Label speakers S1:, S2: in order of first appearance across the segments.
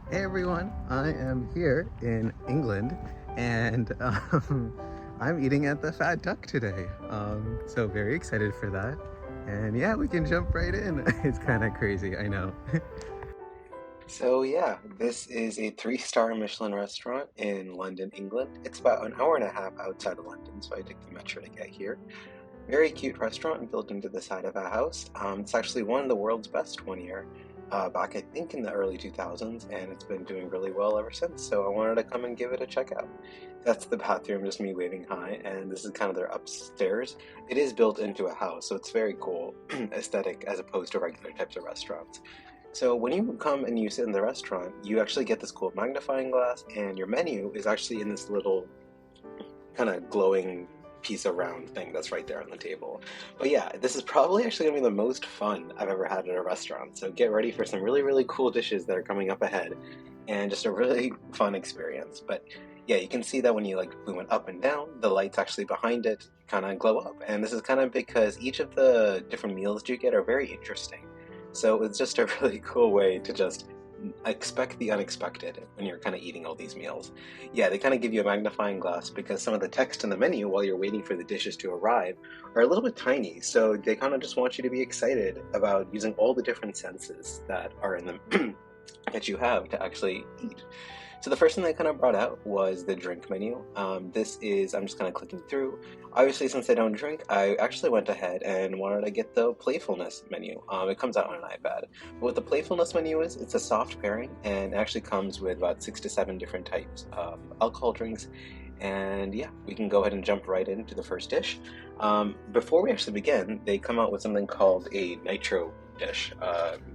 S1: Hey everyone, I am here in England and I'm eating at the Fat Duck today. So very excited for that. And yeah, we can jump right in. It's kind of crazy, I know. So yeah, this is a three-star Michelin restaurant in London, England. It's about an hour and a half outside of London, so I took the metro to get here. Very cute restaurant built into the side of a house. It's actually one of the world's best one year, back I think in the early 2000s, and it's been doing really well ever since. So I wanted to come and give it a check out. That's the bathroom, just me waving hi, and this is kind of their upstairs. It is built into a house, so it's very cool aesthetic as opposed to regular types of restaurants. So when you come and you sit in the restaurant, you actually get this cool magnifying glass, and your menu is actually in this little kind of glowing piece of round thing that's right there on the table. But yeah, this is probably actually gonna be the most fun I've ever had at a restaurant. So get ready for some really, really cool dishes that are coming up ahead and just a really fun experience. But yeah, you can see that when you like boom it up and down, the lights actually behind it kind of glow up. And this is kind of because each of the different meals you get are very interesting. So it's just a really cool way to just expect the unexpected when you're kind of eating all these meals. Yeah, they kind of give you a magnifying glass because some of the text in the menu while you're waiting for the dishes to arrive are a little bit tiny. So they kind of just want you to be excited about using all the different senses that are in the that you have to actually eat. So the first thing they kind of brought out was the drink menu. I'm just kind of clicking through. Obviously, since I don't drink, I actually went ahead and wanted to get the playfulness menu. It comes out on an iPad. But what the playfulness menu is, it's a soft pairing and it actually comes with about 6 to 7 different types of alcohol drinks. And yeah, we can go ahead and jump right into the first dish. Before we actually begin, they come out with something called a Nitro dish.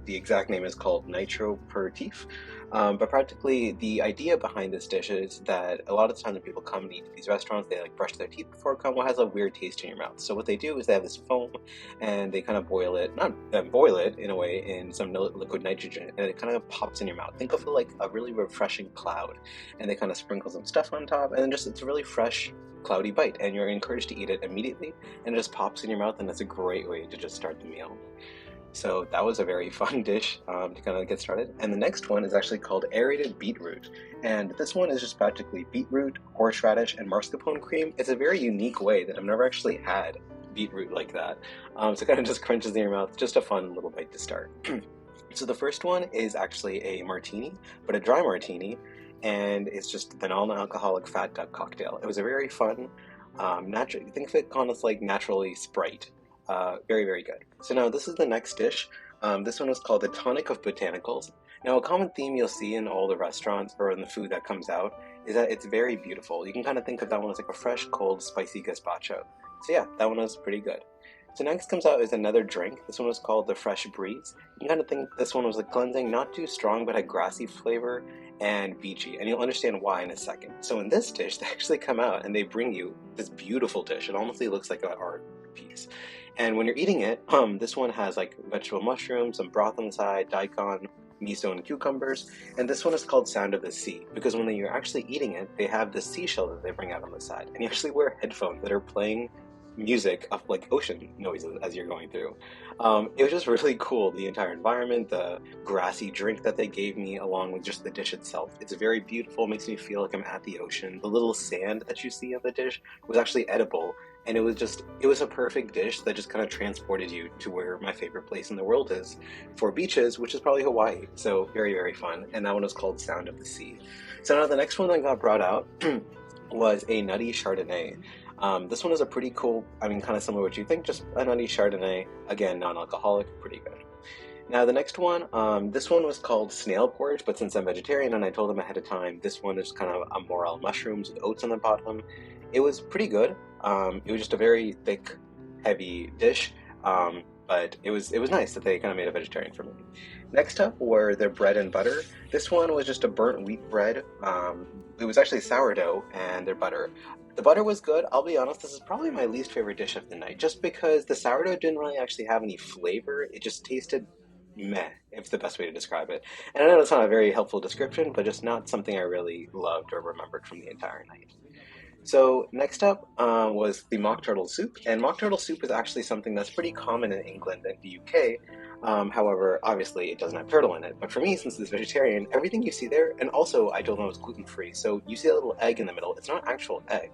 S1: The exact name is called Nitro Aperitif. But practically, the idea behind this dish is that a lot of the time when people come and eat at these restaurants, they like brush their teeth before come, what has a weird taste in your mouth. So what they do is they have this foam, and they kind of boil it, not boil it in a way, in some liquid nitrogen, and it kind of pops in your mouth. Think of it like a really refreshing cloud, and they kind of sprinkle some stuff on top, and then just it's a really fresh, cloudy bite, and you're encouraged to eat it immediately, and it just pops in your mouth, and it's a great way to just start the meal. So that was a very fun dish to kind of get started. And the next one is actually called aerated beetroot. And this one is just practically beetroot, horseradish, and mascarpone cream. It's a very unique way that I've never actually had beetroot like that. So it kind of just crunches in your mouth. Just a fun little bite to start. So the first one is actually a martini, but a dry martini. And it's just the non-alcoholic Fat Duck cocktail. It was a very fun, natural, think of it kind of like naturally Sprite. Very, very good. So now this is the next dish. This one is called the Tonic of Botanicals. Now a common theme you'll see in all the restaurants or in the food that comes out is that it's very beautiful. You can kind of think of that one as like a fresh, cold, spicy gazpacho. So yeah, that one was pretty good. So next comes out is another drink. This one was called the Fresh Breeze. You can kind of think this one was a cleansing, not too strong, but a grassy flavor and beachy. And you'll understand why in a second. So in this dish, they actually come out and they bring you this beautiful dish. It almost looks like an art piece. And when you're eating it, this one has like vegetable mushrooms, some broth on the side, daikon, miso, and cucumbers. And this one is called Sound of the Sea because when you're actually eating it, they have the seashell that they bring out on the side. And you actually wear headphones that are playing music of like ocean noises as you're going through. It was just really cool, the entire environment, the grassy drink that they gave me along with just the dish itself. It's very beautiful, makes me feel like I'm at the ocean. The little sand that you see on the dish was actually edible, and it was a perfect dish that just kind of transported you to where my favorite place in the world is for beaches, which is probably Hawaii. So very, very fun. And that one was called Sound of the Sea. So now the next one that got brought out was a nutty Chardonnay. This one is a pretty cool, kind of similar to what you think, just a nutty Chardonnay. Again, non-alcoholic, pretty good. Now the next one, this one was called snail porridge, but since I'm vegetarian and I told them ahead of time, this one is kind of a morel mushrooms with oats on the bottom. It was pretty good. It was just a very thick, heavy dish, but it was nice that they kind of made a vegetarian for me. Next up were their bread and butter. This one was just a burnt wheat bread. It was actually sourdough and their butter. The butter was good. I'll be honest, this is probably my least favorite dish of the night, just because the sourdough didn't really actually have any flavor. It just tasted meh, if the best way to describe it. And I know it's not a very helpful description, but just not something I really loved or remembered from the entire night. So next up was the mock turtle soup, and mock turtle soup is actually something that's pretty common in England and the UK. However, obviously it doesn't have turtle in it. But for me, since it's vegetarian, everything you see there, and also I told them it was gluten-free, so you see a little egg in the middle. It's not actual egg.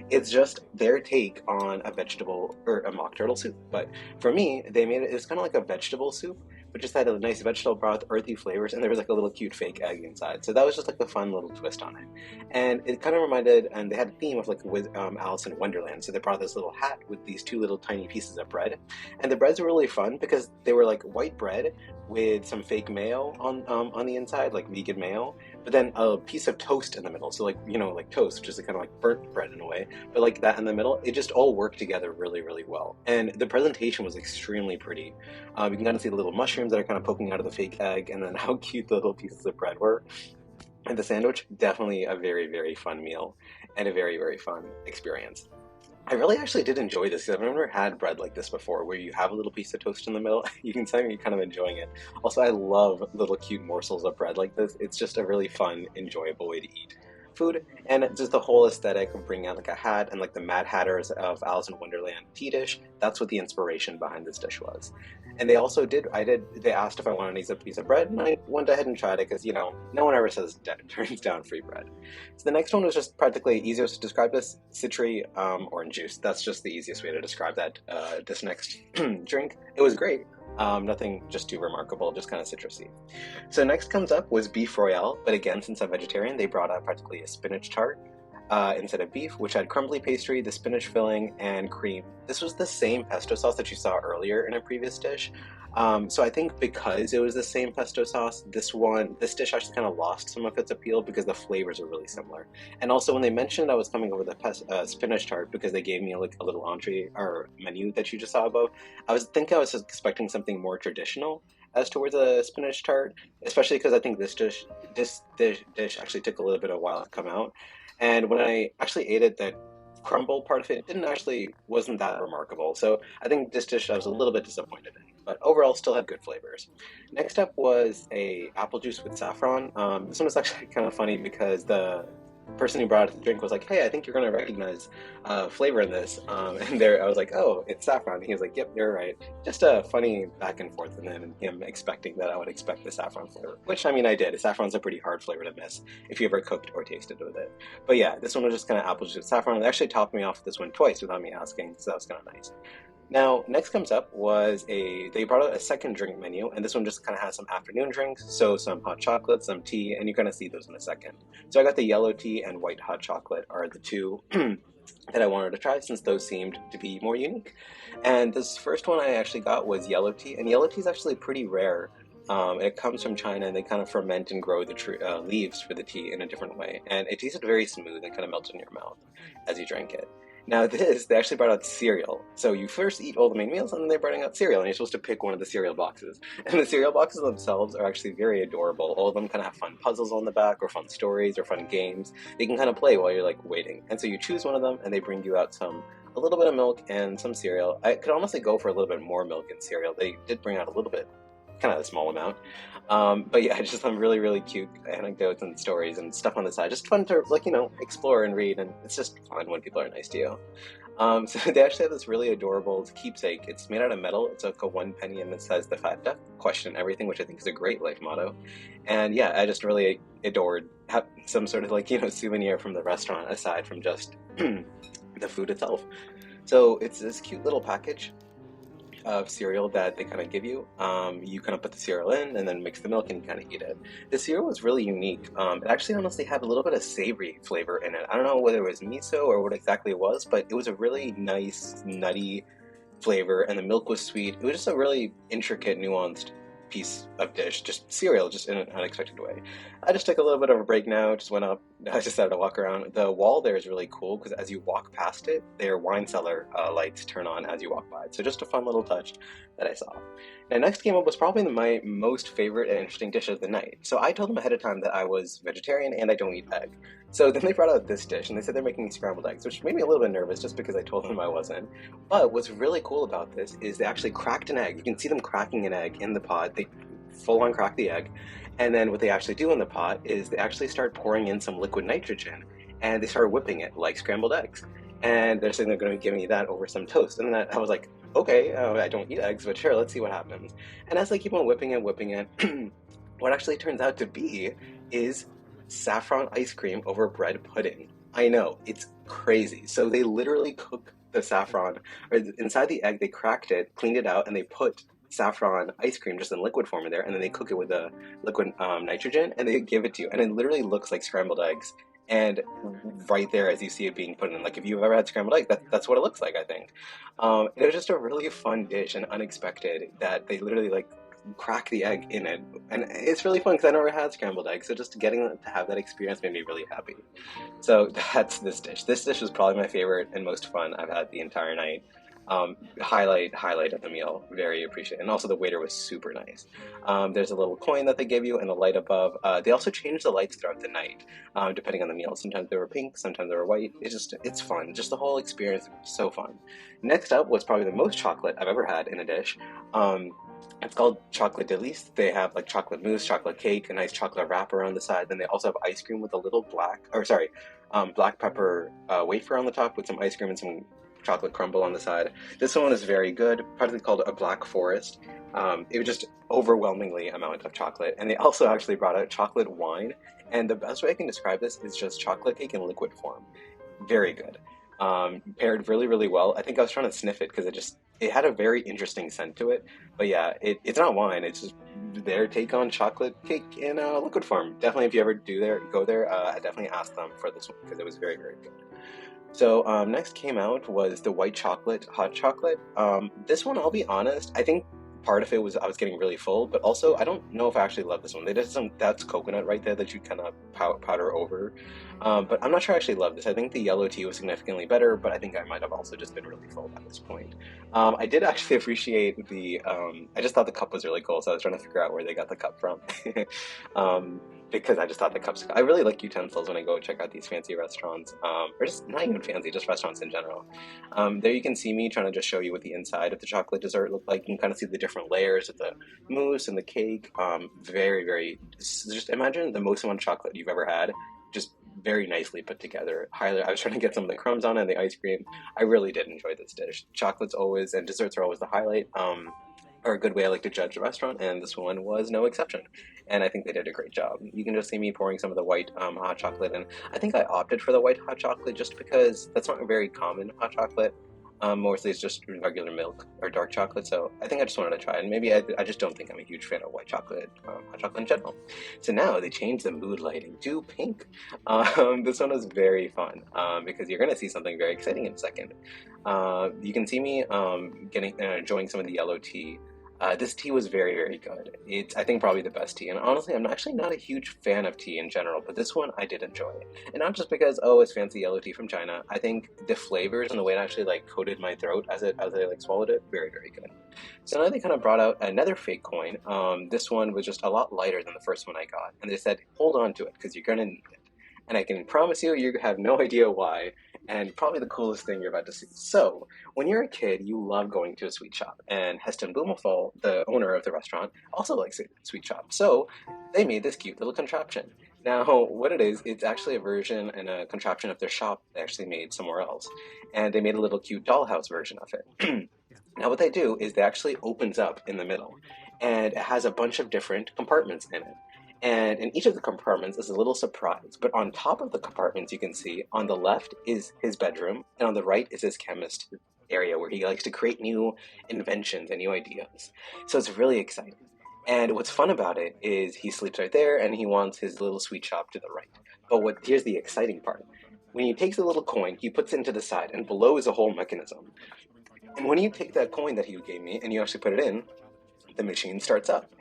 S1: It's just their take on a vegetable or a mock turtle soup. But for me, they made it. It's kind of like a vegetable soup, but just had a nice vegetable broth, earthy flavors, and there was like a little cute fake egg inside. So that was just like a fun little twist on it. And it kind of reminded, and they had a theme of like with Alice in Wonderland. So they brought this little hat with these two little tiny pieces of bread, and the breads were really fun because they were like white bread with some fake mayo on the inside, like vegan mayo, but then a piece of toast in the middle. So like like toast, which is kind of like burnt bread in a way, but like that in the middle. It just all worked together really, really well, and the presentation was extremely pretty. You can kind of see the little mushrooms that are kind of poking out of the fake egg, and then how cute the little pieces of bread were. And the sandwich, definitely a very, very fun meal and a very, very fun experience. I really actually did enjoy this because I've never had bread like this before, where you have a little piece of toast in the middle. You can tell you're kind of enjoying it. Also, I love little cute morsels of bread like this. It's just a really fun, enjoyable way to eat food, and just the whole aesthetic of bringing out like a hat and like the Mad Hatters of Alice in Wonderland tea dish. That's what the inspiration behind this dish was. And they also they asked if I wanted to use a piece of bread, and I went ahead and tried it because, no one ever turns down free bread. So the next one was just practically easiest to describe this, citry orange juice. That's just the easiest way to describe that, this next drink. It was great. Nothing just too remarkable, just kind of citrusy. So next comes up was beef royale, but again, since I'm vegetarian, they brought out practically a spinach tart instead of beef, which had crumbly pastry, the spinach filling, and cream. This was the same pesto sauce that you saw earlier in a previous dish. So I think because it was the same pesto sauce, this dish actually kind of lost some of its appeal because the flavors are really similar. And also when they mentioned I was coming over the spinach tart, because they gave me like a little entree or menu that you just saw above, I was expecting something more traditional as towards a spinach tart, especially because I think this dish actually took a little bit of a while to come out. And when I actually ate it, that crumble part of it wasn't that remarkable. So I think this dish I was a little bit disappointed in, but overall still had good flavors. Next up was a apple juice with saffron. This one was actually kind of funny because the person who brought out the drink was like, "Hey, I think you're going to recognize flavor in this." And I was like, "Oh, it's saffron." And he was like, "Yep, you're right." Just a funny back and forth, and then him expecting that I would expect the saffron flavor, which I mean I did. Saffron's a pretty hard flavor to miss if you ever cooked or tasted with it. But yeah, this one was just kind of apple juice with saffron. They actually topped me off this one twice without me asking, so that was kind of nice. Now, next comes up was they brought out a second drink menu, and this one just kind of has some afternoon drinks, so some hot chocolate, some tea, and you're going to see those in a second. So I got the yellow tea and white hot chocolate are the two that I wanted to try, since those seemed to be more unique. And this first one I actually got was yellow tea, and yellow tea is actually pretty rare. It comes from China, and they kind of ferment and grow the leaves for the tea in a different way, and it tasted very smooth and kind of melted in your mouth as you drank it. Now they actually brought out cereal. So you first eat all the main meals, and then they're bringing out cereal, and you're supposed to pick one of the cereal boxes. And the cereal boxes themselves are actually very adorable. All of them kind of have fun puzzles on the back, or fun stories, or fun games. They can kind of play while you're like waiting. And so you choose one of them, and they bring you out a little bit of milk and some cereal. I could honestly go for a little bit more milk and cereal. They did bring out a little bit, kind of a small amount. But yeah, just some really, really cute anecdotes and stories and stuff on the side. Just fun to, explore and read, and it's just fun when people are nice to you. So they actually have this really adorable keepsake. It's made out of metal. It's like a 1 penny, and it says "The Fat Duck, question everything," which I think is a great life motto. And yeah, I just really adored some sort of souvenir from the restaurant aside from just the food itself. So it's this cute little package of cereal that they kind of give you. You kind of put the cereal in and then mix the milk and you kind of eat it. The cereal was really unique. It actually honestly had a little bit of savory flavor in it. I don't know whether it was miso or what exactly it was, but it was a really nice, nutty flavor, and the milk was sweet. It was just a really intricate, nuanced piece of dish, just cereal, just in an unexpected way. I just took a little bit of a break now, just went up, I just decided to walk around. The wall there is really cool because as you walk past it, their wine cellar lights turn on as you walk by. So just a fun little touch that I saw. Now next came up was probably my most favorite and interesting dish of the night. So I told them ahead of time that I was vegetarian and I don't eat egg. So then they brought out this dish and they said they're making scrambled eggs, which made me a little bit nervous just because I told them I wasn't. But what's really cool about this is they actually cracked an egg. You can see them cracking an egg in the pot. They full on crack the egg. And then what they actually do in the pot is they actually start pouring in some liquid nitrogen. and they started whipping it like scrambled eggs. And they're saying they're going to give me that over some toast. And then I was like, okay, I don't eat eggs, but sure, let's see what happens. And as they keep on whipping it, what actually turns out to be is saffron ice cream over bread pudding. I know, it's crazy. So they literally cook the saffron, or inside the egg, they cracked it, cleaned it out, and they put saffron ice cream just in liquid form in there, and then they cook it with the liquid nitrogen, and they give it to you. And it literally looks like scrambled eggs. And right there, as you see it being put in, like if you've ever had scrambled eggs, that's what it looks like, I think. It was just a really fun dish and unexpected that they literally like crack the egg in it, and it's really fun because I never had scrambled eggs, so just getting to have that experience made me really happy. So that's this dish. This dish was probably my favorite and most fun I've had the entire night. Highlight of the meal, very appreciated. And also the waiter was super nice. There's a little coin that they give you and a light above. They also change the lights throughout the night, depending on the meal. Sometimes they were pink, sometimes they were white. It's fun. Just the whole experience was so fun. Next up was probably the most chocolate I've ever had in a dish. It's called chocolate Diles. They have like chocolate mousse, chocolate cake, a nice chocolate wrapper on the side. Then they also have ice cream with a little black pepper wafer on the top with some ice cream and some chocolate crumble on the side. This one is very good, partly called a black forest. It was just overwhelmingly amount of chocolate. And they also actually brought out chocolate wine. And the best way I can describe this is just chocolate cake in liquid form. Very good. Paired really, really well. I think I was trying to sniff it because it had a very interesting scent to it. But yeah, it's not wine. It's just their take on chocolate cake in liquid form. Definitely, if you ever go there, I definitely ask them for this one because it was very, very good. So next came out was the white chocolate, hot chocolate. This one, I'll be honest, I think part of it was I was getting really full, but also I don't know if I actually love this one. They did that's coconut right there that you kind of powder over. But I'm not sure I actually love this. I think the yellow tea was significantly better, but I think I might have also just been really full at this point. I did actually appreciate I just thought the cup was really cool, so I was trying to figure out where they got the cup from. Because I just thought the cups, I really like utensils when I go check out these fancy restaurants, or just not even fancy, just restaurants in general. There you can see me trying to just show you what the inside of the chocolate dessert looked like. You can kind of see the different layers of the mousse and the cake. Very, very, just imagine the most amount of chocolate you've ever had, just very nicely put together. I was trying to get some of the crumbs on it and the ice cream. I really did enjoy this dish. Chocolates always, and desserts are always the highlight. Or a good way I like to judge a restaurant, and this one was no exception. And I think they did a great job. You can just see me pouring some of the white hot chocolate, and I think I opted for the white hot chocolate just because that's not a very common hot chocolate. Mostly it's just regular milk or dark chocolate, so I think I just wanted to try it. And maybe I just don't think I'm a huge fan of white chocolate, hot chocolate in general. So now they changed the mood lighting to pink. This one was very fun because you're going to see something very exciting in a second. You can see me enjoying some of the yellow tea. This tea was very, very good. It's, I think, probably the best tea. And honestly, I'm actually not a huge fan of tea in general, but this one I did enjoy. And not just because, oh, it's fancy yellow tea from China. I think the flavors and the way it actually like coated my throat as I like swallowed it, very, very good. So now they kind of brought out another fake coin. This one was just a lot lighter than the first one I got. And they said, hold on to it because you're going to need it. And I can promise you have no idea why, and probably the coolest thing you're about to see. So, when you're a kid, you love going to a sweet shop, and Heston Blumenthal, the owner of the restaurant, also likes a sweet shop. So, they made this cute little contraption. Now, what it is, it's actually a version and a contraption of their shop they actually made somewhere else. And they made a little cute dollhouse version of it. Now, what they do is they actually opens up in the middle, and it has a bunch of different compartments in it. And in each of the compartments is a little surprise. But on top of the compartments, you can see on the left is his bedroom, and on the right is his chemist area where he likes to create new inventions and new ideas. So it's really exciting. And what's fun about it is he sleeps right there, and he wants his little sweet shop to the right. But here's the exciting part. When he takes the little coin, he puts it into the side, and below is a whole mechanism. And when you take that coin that he gave me, and you actually put it in, the machine starts up.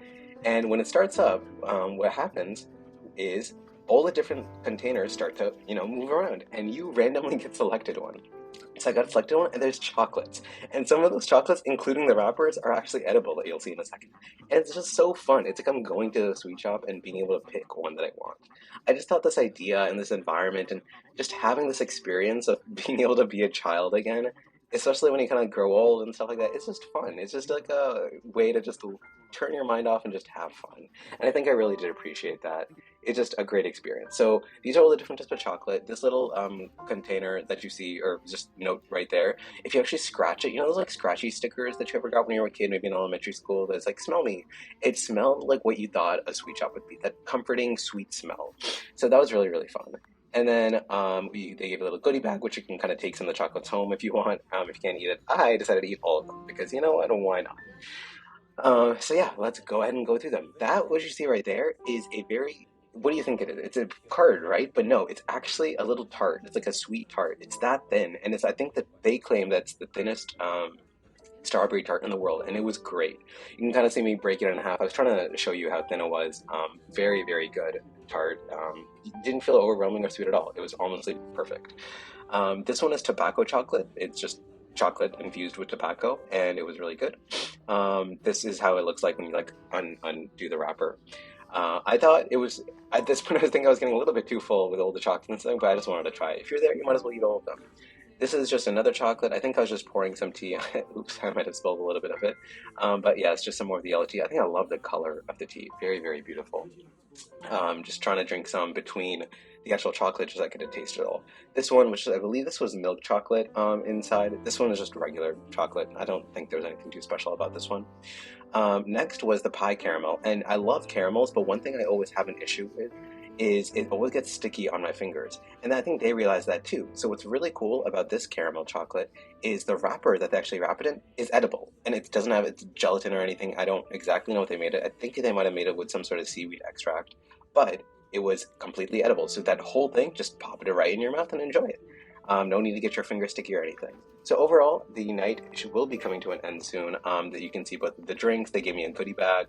S1: And when it starts up, what happens is all the different containers start to, move around, and you randomly get selected one. So I got selected one, and there's chocolates. And some of those chocolates, including the wrappers, are actually edible that you'll see in a second. And it's just so fun. It's like I'm going to the sweet shop and being able to pick one that I want. I just thought this idea and this environment and just having this experience of being able to be a child again, especially when you kind of grow old and stuff like that, it's just fun. It's just like a way to just turn your mind off and just have fun. And I think I really did appreciate that.
S2: it's just a great experience. So these are all the different types of chocolate. This little container that you see, or just note right there, if you actually scratch it, you know those like scratchy stickers that you ever got when you were a kid, maybe in elementary school, that's like, smell me. It smelled like what you thought a sweet shop would be, that comforting sweet smell. So that was really, really fun. And then they gave a little goodie bag, which you can kind of take some of the chocolates home if you want. If you can't eat it, I decided to eat all of them because you know what? Why not? So yeah, let's go ahead and go through them. That, what you see right there, is a very, what do you think it is? It's a card, right? But no, it's actually a little tart. It's like a sweet tart. It's that thin, and I think that they claim that's the thinnest strawberry tart in the world, and it was great. You can kind of see me break it in half. I was trying to show you how thin it was. Very, very good tart. It didn't feel overwhelming or sweet at all. It was honestly perfect. This one is tobacco chocolate. It's just chocolate infused with tobacco, and it was really good. This is how it looks like when you like undo the wrapper. I thought it was, at this point I was thinking I was getting a little bit too full with all the chocolate and stuff, but I just wanted to try it. If you're there, you might as well eat all of them. This is just another chocolate. I think I was just pouring some tea. Oops, I might have spilled a little bit of it. But yeah, it's just some more of the yellow tea. I think I love the color of the tea. Very, very beautiful. Just trying to drink some between the actual chocolate just so I could taste it all. This one, which I believe this was milk chocolate inside. This one is just regular chocolate. I don't think there was anything too special about this one. Next was the pie caramel. And I love caramels, but one thing I always have an issue with is it always gets sticky on my fingers. And I think they realize that too. So what's really cool about this caramel chocolate is the wrapper that they actually wrap it in is edible. And it doesn't have its gelatin or anything. I don't exactly know what they made it. I think they might have made it with some sort of seaweed extract. But it was completely edible. So that whole thing, just pop it right in your mouth and enjoy it. No need to get your finger sticky or anything. So overall, the night will be coming to an end soon. That you can see both the drinks. They gave me a goodie bag.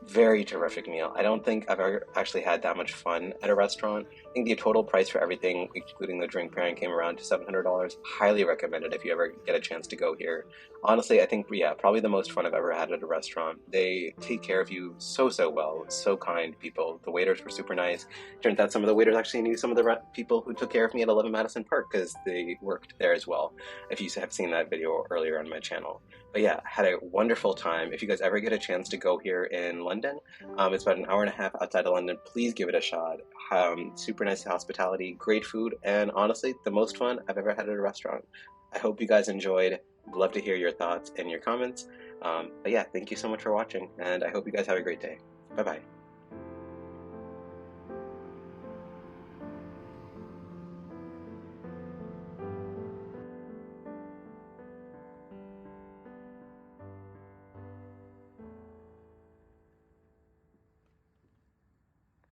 S2: Very terrific meal. I don't think I've ever actually had that much fun at a restaurant. I think the total price for everything, including the drink pairing, came around to $700. Highly recommended if you ever get a chance to go here. Honestly, I think, yeah, probably the most fun I've ever had at a restaurant. They take care of you so, so well. So kind people. The waiters were super nice. Turns out some of the waiters actually knew some of the people who took care of me at 11 Madison Park because they worked there as well, if you have seen that video earlier on my channel. But yeah, had a wonderful time. If you guys ever get a chance to go here in London, it's about an hour and a half outside of London. Please give it a shot. Super nice hospitality, great food, and honestly, the most fun I've ever had at a restaurant. I hope you guys enjoyed. I'd love to hear your thoughts and your comments. But yeah, thank you so much for watching, and I hope you guys have a great day. Bye-bye.